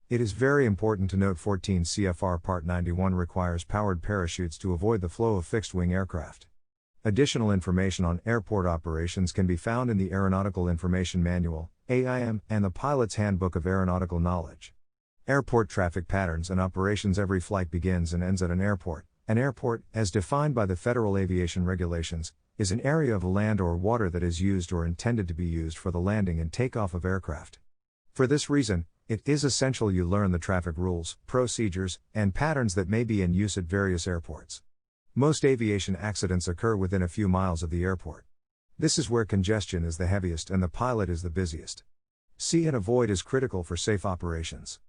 It is very important to note 14 CFR Part 91 requires powered parachutes to avoid the flow of fixed-wing aircraft. Additional information on airport operations can be found in the Aeronautical Information Manual, AIM, and the Pilot's Handbook of Aeronautical Knowledge. Airport traffic patterns and operations. Every flight begins and ends at an airport. An airport, as defined by the Federal Aviation Regulations, is an area of land or water that is used or intended to be used for the landing and takeoff of aircraft. For this reason, it is essential you learn the traffic rules, procedures, and patterns that may be in use at various airports. Most aviation accidents occur within a few miles of the airport. This is where congestion is the heaviest and the pilot is the busiest. See and avoid is critical for safe operations.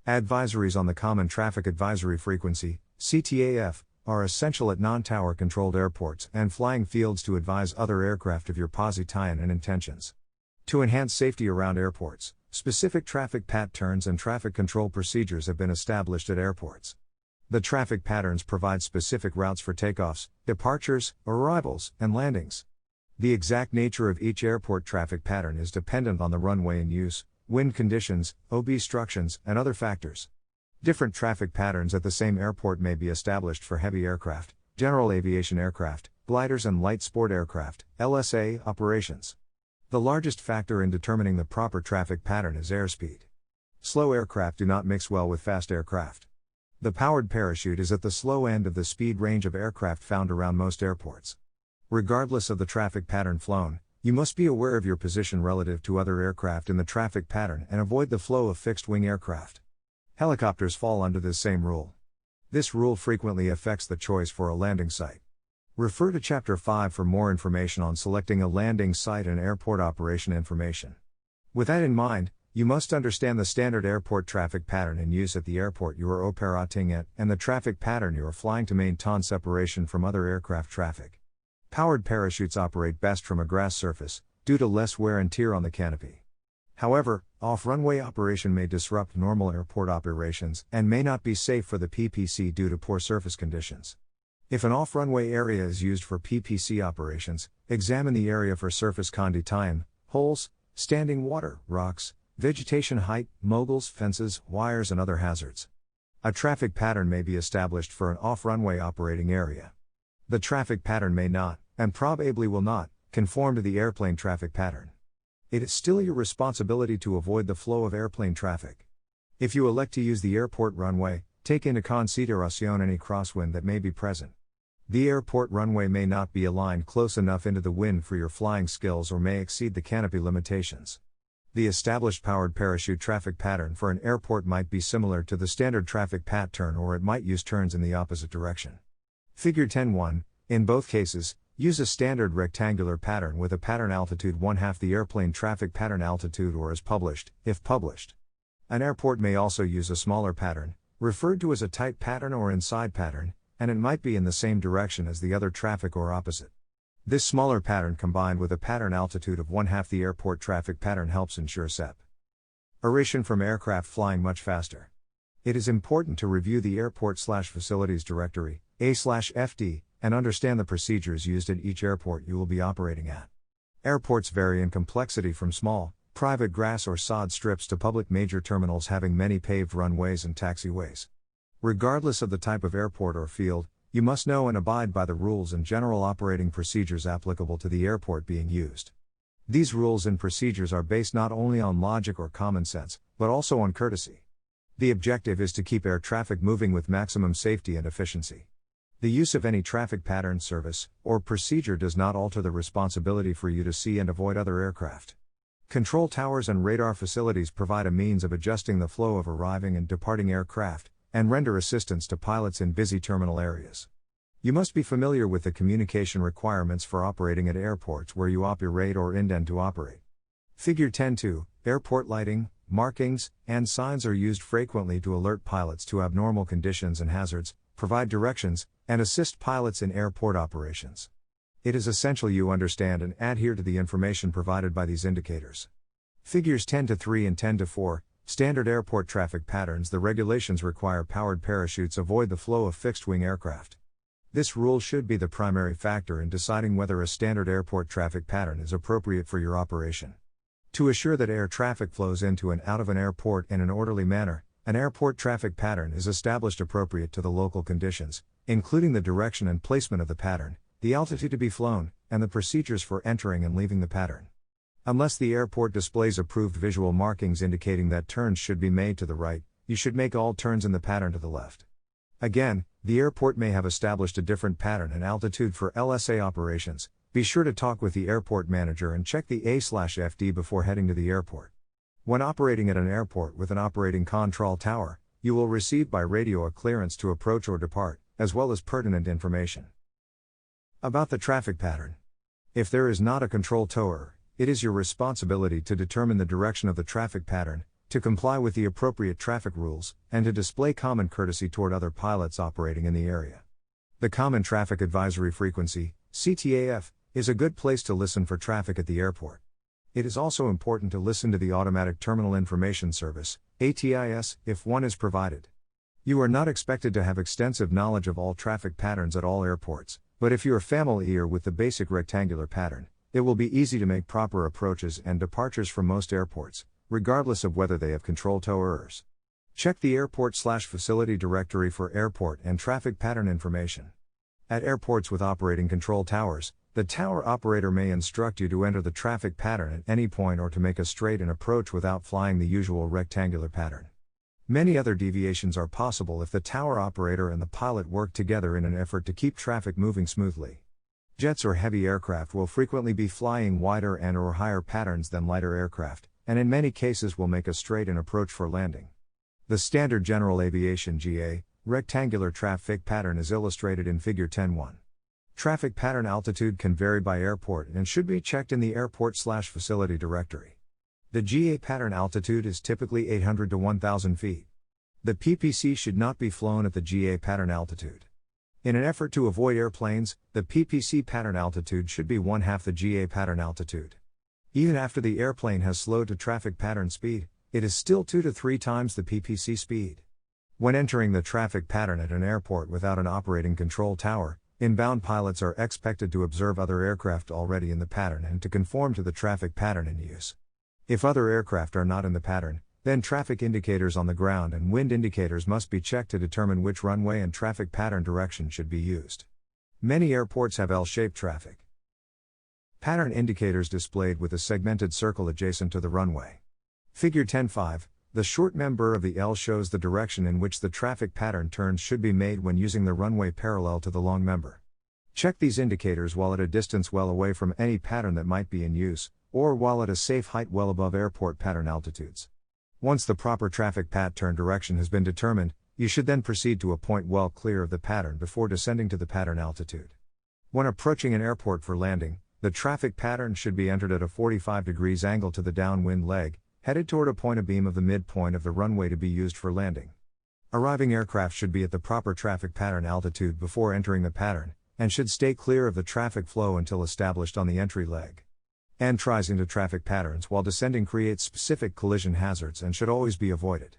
Advisories on the Common Traffic Advisory Frequency, CTAF, are essential at non-tower controlled airports and flying fields to advise other aircraft of your position and intentions. To enhance safety around airports, specific traffic patterns and traffic control procedures have been established at airports. The traffic patterns provide specific routes for takeoffs, departures, arrivals, and landings. The exact nature of each airport traffic pattern is dependent on the runway in use, wind conditions, obstructions, and other factors. Different traffic patterns at the same airport may be established for heavy aircraft, general aviation aircraft, gliders and light sport aircraft, LSA, operations. The largest factor in determining the proper traffic pattern is airspeed. Slow aircraft do not mix well with fast aircraft. The powered parachute is at the slow end of the speed range of aircraft found around most airports. Regardless of the traffic pattern flown, you must be aware of your position relative to other aircraft in the traffic pattern and avoid the flow of fixed-wing aircraft. Helicopters fall under this same rule. This rule frequently affects the choice for a landing site. Refer to Chapter 5 for more information on selecting a landing site and airport operation information. With that in mind, you must understand the standard airport traffic pattern in use at the airport you are operating at and the traffic pattern you are flying to maintain separation from other aircraft traffic. Powered parachutes operate best from a grass surface, due to less wear and tear on the canopy. However, off-runway operation may disrupt normal airport operations and may not be safe for the PPC due to poor surface conditions. If an off-runway area is used for PPC operations, examine the area for surface condition, holes, standing water, rocks, vegetation height, moguls, fences, wires and other hazards. A traffic pattern may be established for an off-runway operating area. The traffic pattern may not, and probably will not, conform to the airplane traffic pattern. It is still your responsibility to avoid the flow of airplane traffic. If you elect to use the airport runway, take into consideration any crosswind that may be present. The airport runway may not be aligned close enough into the wind for your flying skills or may exceed the canopy limitations. The established powered parachute traffic pattern for an airport might be similar to the standard traffic pattern or it might use turns in the opposite direction. Figure 10.1, in both cases, use a standard rectangular pattern with a pattern altitude 1/2 the airplane traffic pattern altitude or as published, if published. An airport may also use a smaller pattern, referred to as a tight pattern or inside pattern, and it might be in the same direction as the other traffic or opposite. This smaller pattern combined with a pattern altitude of 1/2 the airport traffic pattern helps ensure separation from aircraft flying much faster. It is important to review the airport/facilities directory, A/FD, and understand the procedures used at each airport you will be operating at. Airports vary in complexity from small, private grass or sod strips to public major terminals having many paved runways and taxiways. Regardless of the type of airport or field, you must know and abide by the rules and general operating procedures applicable to the airport being used. These rules and procedures are based not only on logic or common sense, but also on courtesy. The objective is to keep air traffic moving with maximum safety and efficiency. The use of any traffic pattern, service, or procedure does not alter the responsibility for you to see and avoid other aircraft. Control towers and radar facilities provide a means of adjusting the flow of arriving and departing aircraft, and render assistance to pilots in busy terminal areas. You must be familiar with the communication requirements for operating at airports where you operate or intend to operate. Figure 10.2, airport lighting, markings, and signs are used frequently to alert pilots to abnormal conditions and hazards, provide directions, and assist pilots in airport operations. It is essential you understand and adhere to the information provided by these indicators. Figures 10.3 and 10.4, standard airport traffic patterns. The regulations require powered parachutes avoid the flow of fixed-wing aircraft. This rule should be the primary factor in deciding whether a standard airport traffic pattern is appropriate for your operation. To assure that air traffic flows into and out of an airport in an orderly manner, An airport traffic pattern is established appropriate to the local conditions, including the direction and placement of the pattern, the altitude to be flown, and the procedures for entering and leaving the pattern. Unless the airport displays approved visual markings indicating that turns should be made to the right, you should make all turns in the pattern to the left. Again, the airport may have established a different pattern and altitude for LSA operations. Be sure to talk with the airport manager and check the A/FD before heading to the airport. When operating at an airport with an operating control tower, you will receive by radio a clearance to approach or depart, as well as pertinent information about the traffic pattern. If there is not a control tower, it is your responsibility to determine the direction of the traffic pattern, to comply with the appropriate traffic rules, and to display common courtesy toward other pilots operating in the area. The Common Traffic Advisory Frequency, CTAF, is a good place to listen for traffic at the airport. It is also important to listen to the Automatic Terminal Information Service, ATIS, if one is provided. You are not expected to have extensive knowledge of all traffic patterns at all airports, but if you are familiar with the basic rectangular pattern, it will be easy to make proper approaches and departures from most airports, regardless of whether they have control towers. Check the airport/facility directory for airport and traffic pattern information. At airports with operating control towers, the tower operator may instruct you to enter the traffic pattern at any point or to make a straight-in approach without flying the usual rectangular pattern. Many other deviations are possible if the tower operator and the pilot work together in an effort to keep traffic moving smoothly. Jets or heavy aircraft will frequently be flying wider and/or higher patterns than lighter aircraft, and in many cases will make a straight-in approach for landing. The standard general aviation GA, rectangular traffic pattern is illustrated in Figure 10.1. Traffic pattern altitude can vary by airport and should be checked in the airport/facility directory. The GA pattern altitude is typically 800 to 1,000 feet. The PPC should not be flown at the GA pattern altitude. In an effort to avoid airplanes, the PPC pattern altitude should be 1/2 the GA pattern altitude. Even after the airplane has slowed to traffic pattern speed, it is still 2 to 3 times the PPC speed. When entering the traffic pattern at an airport without an operating control tower, inbound pilots are expected to observe other aircraft already in the pattern and to conform to the traffic pattern in use. If other aircraft are not in the pattern, then traffic indicators on the ground and wind indicators must be checked to determine which runway and traffic pattern direction should be used. Many airports have L-shaped traffic pattern indicators displayed with a segmented circle adjacent to the runway. Figure 10.5, the short member of the L shows the direction in which the traffic pattern turns should be made when using the runway parallel to the long member. Check these indicators while at a distance well away from any pattern that might be in use, or while at a safe height well above airport pattern altitudes. Once the proper traffic pattern direction has been determined, you should then proceed to a point well clear of the pattern before descending to the pattern altitude. When approaching an airport for landing, the traffic pattern should be entered at a 45 degrees angle to the downwind leg, headed toward a point abeam of the midpoint of the runway to be used for landing. Arriving aircraft should be at the proper traffic pattern altitude before entering the pattern, and should stay clear of the traffic flow until established on the entry leg. Entries into traffic patterns while descending create specific collision hazards and should always be avoided.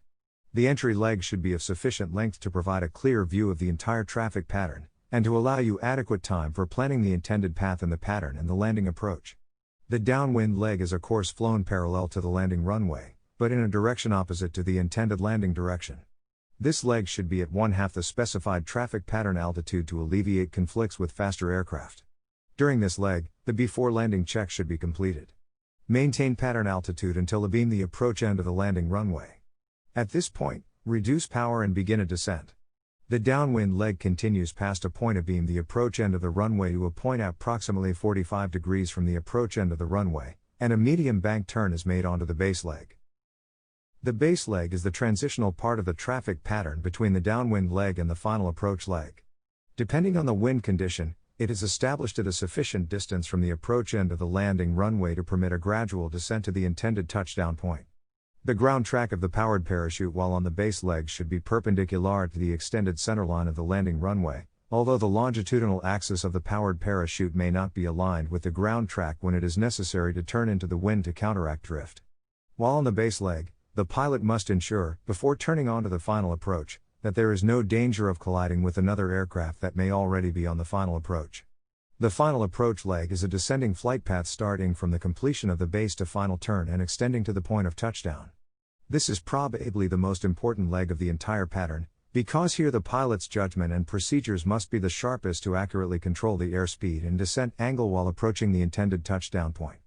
The entry leg should be of sufficient length to provide a clear view of the entire traffic pattern, and to allow you adequate time for planning the intended path in the pattern and the landing approach. The downwind leg is a course flown parallel to the landing runway, but in a direction opposite to the intended landing direction. This leg should be at 1/2 the specified traffic pattern altitude to alleviate conflicts with faster aircraft. During this leg, the before landing check should be completed. Maintain pattern altitude until abeam the approach end of the landing runway. At this point, reduce power and begin a descent. The downwind leg continues past a point abeam the approach end of the runway to a point approximately 45 degrees from the approach end of the runway, and a medium bank turn is made onto the base leg. The base leg is the transitional part of the traffic pattern between the downwind leg and the final approach leg. Depending on the wind condition, it is established at a sufficient distance from the approach end of the landing runway to permit a gradual descent to the intended touchdown point. The ground track of the powered parachute while on the base leg should be perpendicular to the extended centerline of the landing runway, although the longitudinal axis of the powered parachute may not be aligned with the ground track when it is necessary to turn into the wind to counteract drift. While on the base leg, the pilot must ensure, before turning onto the final approach, that there is no danger of colliding with another aircraft that may already be on the final approach. The final approach leg is a descending flight path starting from the completion of the base to final turn and extending to the point of touchdown. This is probably the most important leg of the entire pattern, because here the pilot's judgment and procedures must be the sharpest to accurately control the airspeed and descent angle while approaching the intended touchdown point.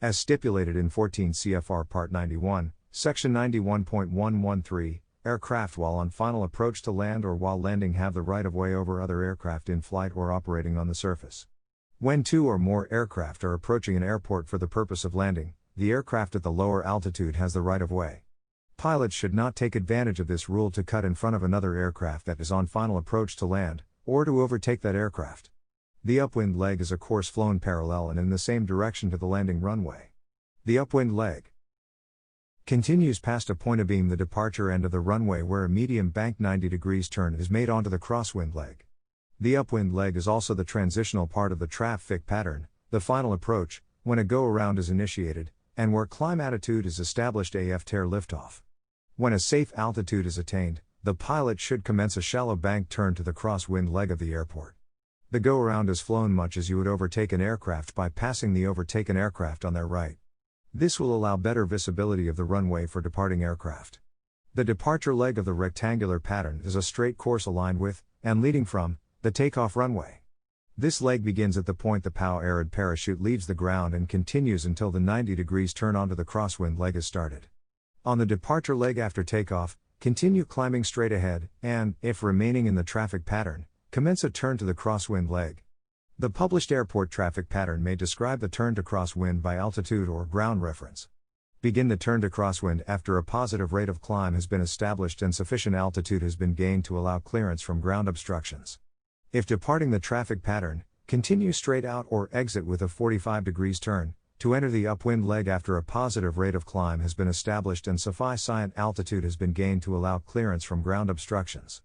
As stipulated in 14 CFR Part 91, Section 91.113, aircraft while on final approach to land or while landing have the right of way over other aircraft in flight or operating on the surface. When two or more aircraft are approaching an airport for the purpose of landing, the aircraft at the lower altitude has the right of way. Pilots should not take advantage of this rule to cut in front of another aircraft that is on final approach to land, or to overtake that aircraft. The upwind leg is a course flown parallel and in the same direction to the landing runway. The upwind leg continues past a point abeam the departure end of the runway where a medium bank 90 degrees turn is made onto the crosswind leg. The upwind leg is also the transitional part of the traffic pattern, the final approach, when a go-around is initiated, and where climb attitude is established after liftoff. When a safe altitude is attained, the pilot should commence a shallow bank turn to the crosswind leg of the airport. The go-around is flown much as you would overtake an aircraft by passing the overtaken aircraft on their right. This will allow better visibility of the runway for departing aircraft. The departure leg of the rectangular pattern is a straight course aligned with, and leading from, the takeoff runway. This leg begins at the point the powered parachute leaves the ground and continues until the 90 degrees turn onto the crosswind leg is started. On the departure leg after takeoff, continue climbing straight ahead, and, if remaining in the traffic pattern, commence a turn to the crosswind leg. The published airport traffic pattern may describe the turn to crosswind by altitude or ground reference. Begin the turn to crosswind after a positive rate of climb has been established and sufficient altitude has been gained to allow clearance from ground obstructions. If departing the traffic pattern, continue straight out or exit with a 45 degrees turn, to enter the upwind leg after a positive rate of climb has been established and sufficient altitude has been gained to allow clearance from ground obstructions.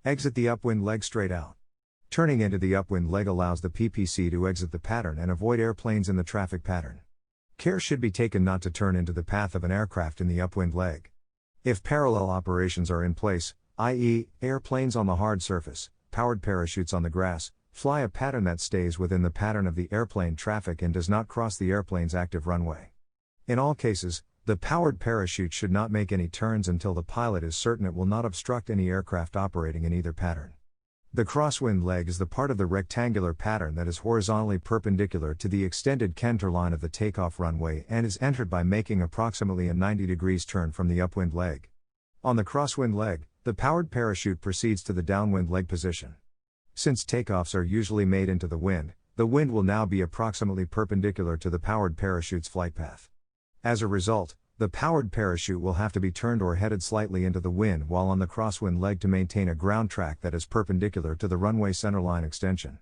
Exit the upwind leg straight out. Turning into the upwind leg allows the PPC to exit the pattern and avoid airplanes in the traffic pattern. Care should be taken not to turn into the path of an aircraft in the upwind leg. If parallel operations are in place, i.e., airplanes on the hard surface, powered parachutes on the grass, fly a pattern that stays within the pattern of the airplane traffic and does not cross the airplane's active runway. In all cases, the powered parachute should not make any turns until the pilot is certain it will not obstruct any aircraft operating in either pattern. The crosswind leg is the part of the rectangular pattern that is horizontally perpendicular to the extended center line of the takeoff runway and is entered by making approximately a 90 degrees turn from the upwind leg. On the crosswind leg, the powered parachute proceeds to the downwind leg position. Since takeoffs are usually made into the wind will now be approximately perpendicular to the powered parachute's flight path. As a result, the powered parachute will have to be turned or headed slightly into the wind while on the crosswind leg to maintain a ground track that is perpendicular to the runway centerline extension.